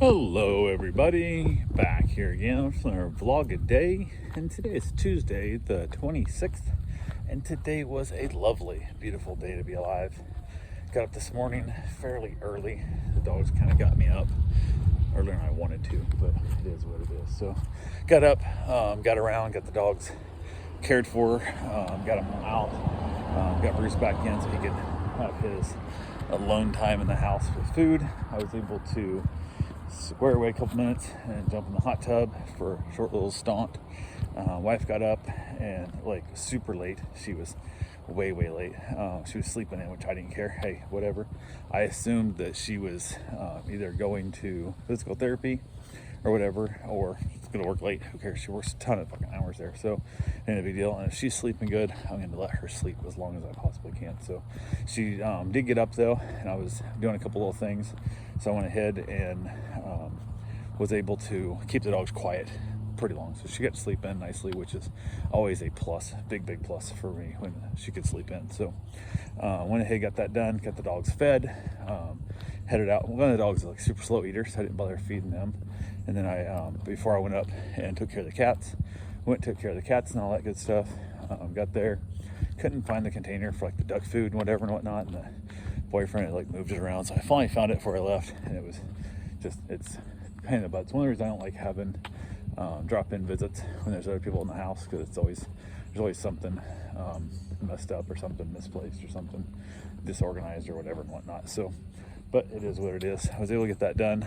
Hello everybody, back here again for our vlog a day, and today is Tuesday the 26th, and today was a lovely, beautiful day to be alive. Got up this morning fairly early. The dogs kind of got me up earlier than I wanted to, but it is what it is. So got up, got around, got the dogs cared for, got them out, got Bruce back in so he could have his alone time in the house with food. I was able to square away a couple minutes and jump in the hot tub for a short little staunt. Wife got up and like super late. She was way late. She was sleeping in, which I didn't care. Hey, whatever. I assumed that she was either going to physical therapy or whatever, or gonna work late. Who cares? She works a ton of fucking hours there, so ain't a big deal. And if she's sleeping good, I'm gonna let her sleep as long as I possibly can. So she did get up though, and I was doing a couple little things, so I went ahead and was able to keep the dogs quiet pretty long, so she got to sleep in nicely, which is always a plus, big plus for me when she could sleep in. So went ahead, got that done, got the dogs fed, headed out. One of the dogs is like super slow eater, so I didn't bother feeding them. And then I before I went up and took care of the cats, took care of the cats and all that good stuff. Got there, couldn't find the container for like the duck food and whatever and whatnot, and the boyfriend had like moved it around, so I finally found it before I left, and it was just, it's a pain in the butt. It's one of the reasons I don't like having drop-in visits when there's other people in the house, because there's always something messed up or something misplaced or something disorganized or whatever and whatnot. So, but it is what it is. I was able to get that done.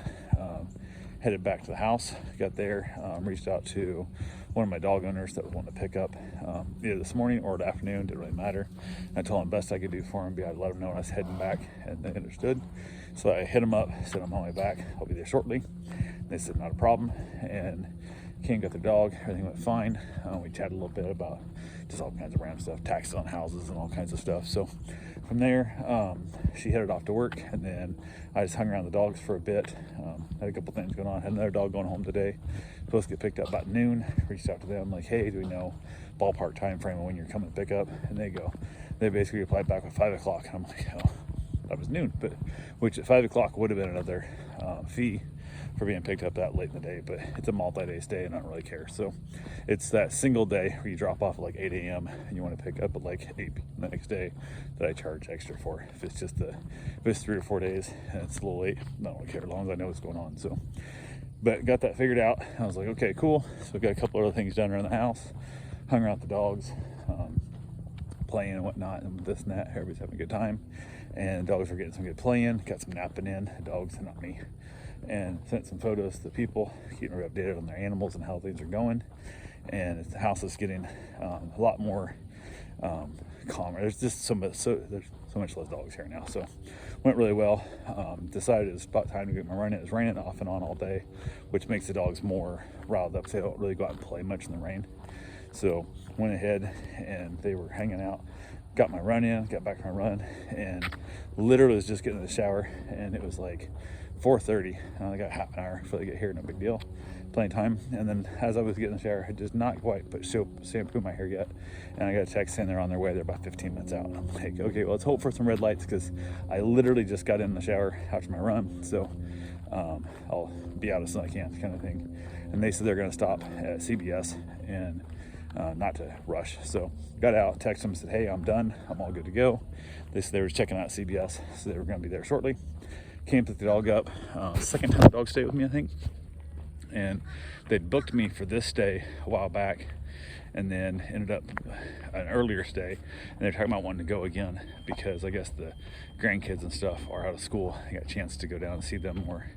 Headed back to the house, got there, reached out to one of my dog owners that was wanting to pick up either this morning or the afternoon, didn't really matter. I told him the best I could do for him, I'd let him know when I was heading back, and they understood. So I hit him up, said I'm on my way back, I'll be there shortly. They said not a problem, and came, got the dog, everything went fine. We chatted a little bit about just all kinds of random stuff, taxes on houses and all kinds of stuff. So from there, she headed off to work, and then I just hung around the dogs for a bit. Had a couple things going on. Had another dog going home today, supposed to get picked up about noon. Reached out to them like, hey, do we know ballpark time frame of when you're coming to pick up? And they basically replied back with 5 o'clock. And I'm like, oh, that was noon, but which at 5 o'clock would have been another fee for being picked up that late in the day, but it's a multi-day stay and I don't really care. So it's that single day where you drop off at like 8 a.m. and you want to pick up at like 8 p.m. the next day that I charge extra for. If it's 3 or 4 days and it's a little late, I don't really care as long as I know what's going on. So, but got that figured out. I was like, okay, cool. So we got a couple other things done around the house, hung around with the dogs, playing and whatnot, and this and that. Everybody's having a good time, and the dogs were getting some good playing, got some napping in, the dogs, not me, and sent some photos to the people, keeping her updated on their animals and how things are going. And the house is getting a lot more calmer. There's just there's so much less dogs here now, so went really well. Decided it was about time to get my run in. It was raining off and on all day, which makes the dogs more riled up, so they don't really go out and play much in the rain. So went ahead and they were hanging out, got my run in, got back to my run, and literally was just getting in the shower, and it was like 4:30. I got half an hour before they get here, no big deal, plenty of time. And then as I was getting in the shower, I just not quite put shampoo in my hair yet, and I got a text saying they're on their way. They're about 15 minutes out. And I'm like, okay, well, let's hope for some red lights, because I literally just got in the shower after my run, so I'll be out as soon as I can, kind of thing. And they said they're going to stop at CBS and not to rush. So got out, texted them, said, hey, I'm done, I'm all good to go. They said they were checking out CBS, so they were going to be there shortly. Came, picked the dog up, second time the dog stayed with me, I think. And they'd booked me for this stay a while back, and then ended up an earlier stay, and they're talking about wanting to go again because I guess the grandkids and stuff are out of school. I got a chance to go down and see them more,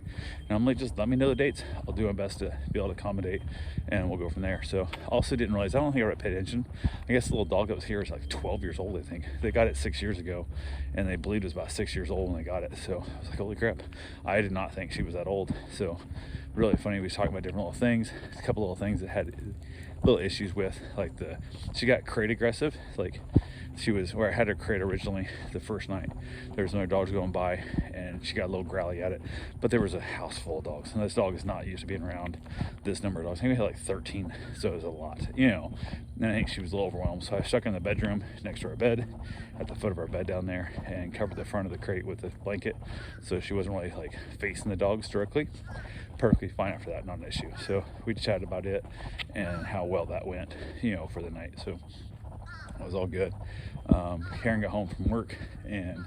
and I'm like, just let me know the dates, I'll do my best to be able to accommodate, and we'll go from there. So also didn't realize, I don't think I paid attention, I guess the little dog that was here is like 12 years old. I think they got it 6 years ago, and they believed it was about 6 years old when they got it. So I was like, holy crap, I did not think she was that old. So really funny, we was talking about different little things, a couple little things that had little issues with, like she got crate aggressive, like she was where I had her crate originally. The first night there was another dogs going by, and she got a little growly at it, but there was a house full of dogs, and this dog is not used to being around this number of dogs. I think we had like 13, so it was a lot, and I think she was a little overwhelmed, so I stuck her in the bedroom next to our bed, at the foot of our bed down there, and covered the front of the crate with a blanket, so she wasn't really like facing the dogs directly. Perfectly fine after that, not an issue. So we chatted about it and how well that went, for the night. So it was all good. Karen got home from work and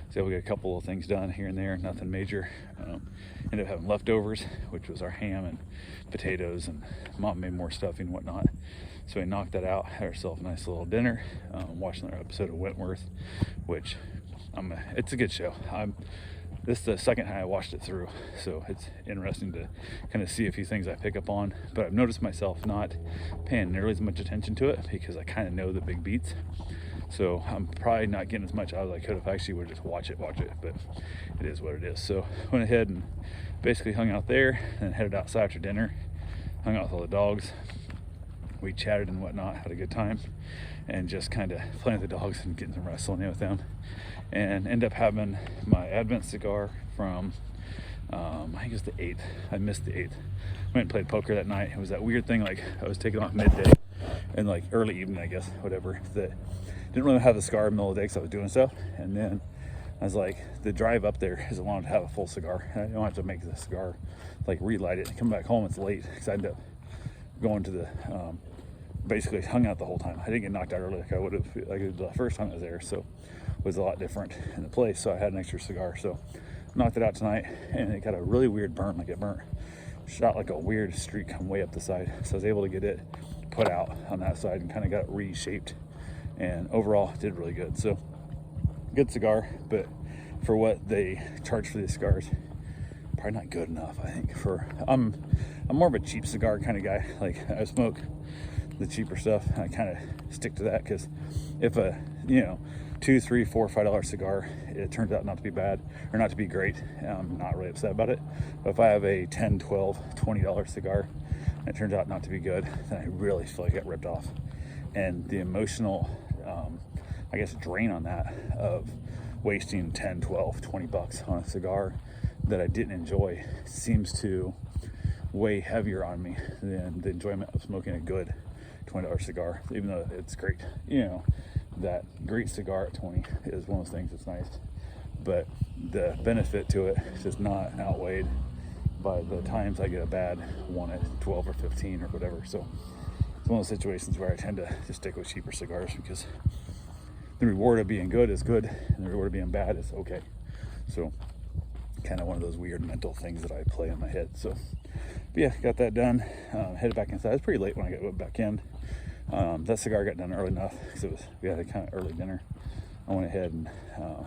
was able to get a couple of things done here and there, nothing major. Ended up having leftovers, which was our ham and potatoes, and Mom made more stuffing and whatnot. So we knocked that out, had ourselves a nice little dinner, watched another episode of Wentworth, which it's a good show. This is the second time I watched it through, so it's interesting to kind of see a few things I pick up on. But I've noticed myself not paying nearly as much attention to it because I kind of know the big beats. So I'm probably not getting as much out as I could if I actually would just watch it. But it is what it is. So went ahead and basically hung out there and headed outside after dinner. Hung out with all the dogs. We chatted and whatnot, had a good time, and just kind of playing with the dogs and getting some wrestling in with them. And end up having my Advent cigar from, I think it was the 8th. I missed the 8th. Went and played poker that night. It was that weird thing, like I was taking off midday and like early evening, I guess, whatever. That didn't really have the cigar in the middle of the day because I was doing stuff. And then I was like, the drive up there is allowed to have a full cigar. I don't have to make the cigar, like relight it and come back home. It's late because I ended up going to the, basically hung out the whole time. I didn't get knocked out early like I would have, like the first time I was there. So it was a lot different in the place. So I had an extra cigar. So knocked it out tonight, and it got a really weird burn. Like it burnt, shot like a weird streak come way up the side. So I was able to get it put out on that side and kind of got it reshaped. And overall, did really good. So good cigar, but for what they charge for these cigars, probably not good enough. I think I'm more of a cheap cigar kind of guy. Like I smoke the cheaper stuff. I kind of stick to that because if a $2, $3, $4, $5 cigar, it turns out not to be bad or not to be great, I'm not really upset about it. But if I have a $10, $12, $20 cigar and it turns out not to be good, then I really feel like I got ripped off. And the emotional, drain on that of wasting 10, 12, 20 bucks on a cigar that I didn't enjoy seems to weigh heavier on me than the enjoyment of smoking a good $20 cigar, even though it's great. That great cigar at 20 is one of those things that's nice, but the benefit to it is just not outweighed by the times I get a bad one at 12 or 15 or whatever. So it's one of those situations where I tend to just stick with cheaper cigars because the reward of being good is good and the reward of being bad is okay. So kind of one of those weird mental things that I play in my head. So but yeah, got that done, headed back inside. It was pretty late when I got back in. That cigar got done early enough because we had a kind of early dinner. I went ahead and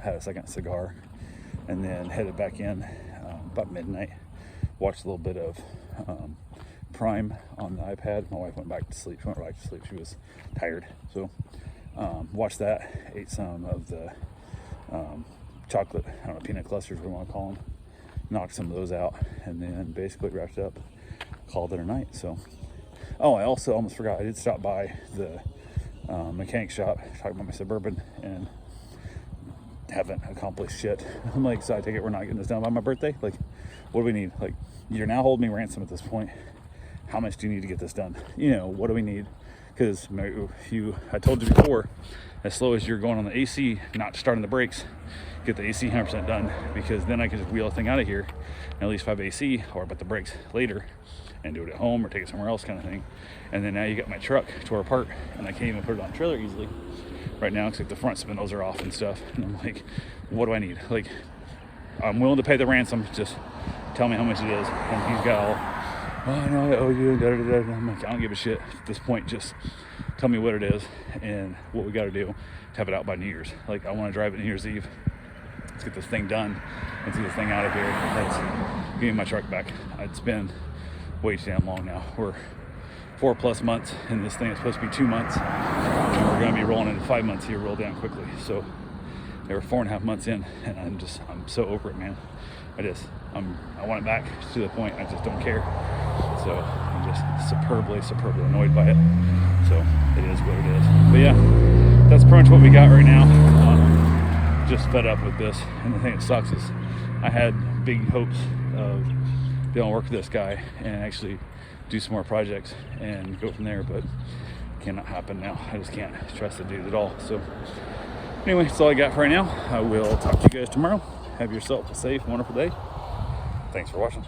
had a second cigar and then headed back in about midnight. Watched a little bit of Prime on the iPad. My wife went back to sleep. She went right to sleep. She was tired. So watched that, ate some of the chocolate, peanut clusters, we want to call them. Knocked some of those out and then basically wrapped it up, called it a night. So I also almost forgot, I did stop by the mechanic shop, talking about my Suburban, and haven't accomplished shit. I'm like, so I take it we're not getting this done by my birthday? Like, what do we need? Like, you're now holding me ransom at this point. How much do you need to get this done? What do we need? Because I told you before, as slow as you're going on the AC, not starting the brakes, get the AC 100% done, because then I can just wheel the thing out of here and at least have AC, or put the brakes later and do it at home or take it somewhere else kind of thing. And then now you got my truck tore apart and I can't even put it on a trailer easily right now because like the front spindles are off and stuff. And I'm like, what do I need? Like, I'm willing to pay the ransom, just tell me how much it is. And he's got all, oh no, I owe you, da, da, da, da. I'm like, I don't give a shit at this point, just tell me what it is and what we got to do to have it out by New Year's. Like, I want to drive it New Year's Eve. Let's get this thing done and see this thing out of here. Let's give me my truck back. It's been way too damn long now. We're 4+ months and this thing is supposed to be 2 months. And we're going to be rolling into 5 months here real damn quickly. So they were 4.5 months in and I'm so over it, man. I want it back to the point I just don't care. So I'm just superbly annoyed by it. So it is what it is. But yeah, that's pretty much what we got right now. Just fed up with this, and the thing that sucks is I had big hopes of being able to work with this guy and actually do some more projects and go from there, but cannot happen now. I just can't trust the dude at all. So anyway, that's all I got for right now. I will talk to you guys tomorrow. Have yourself a safe, wonderful day. Thanks for watching.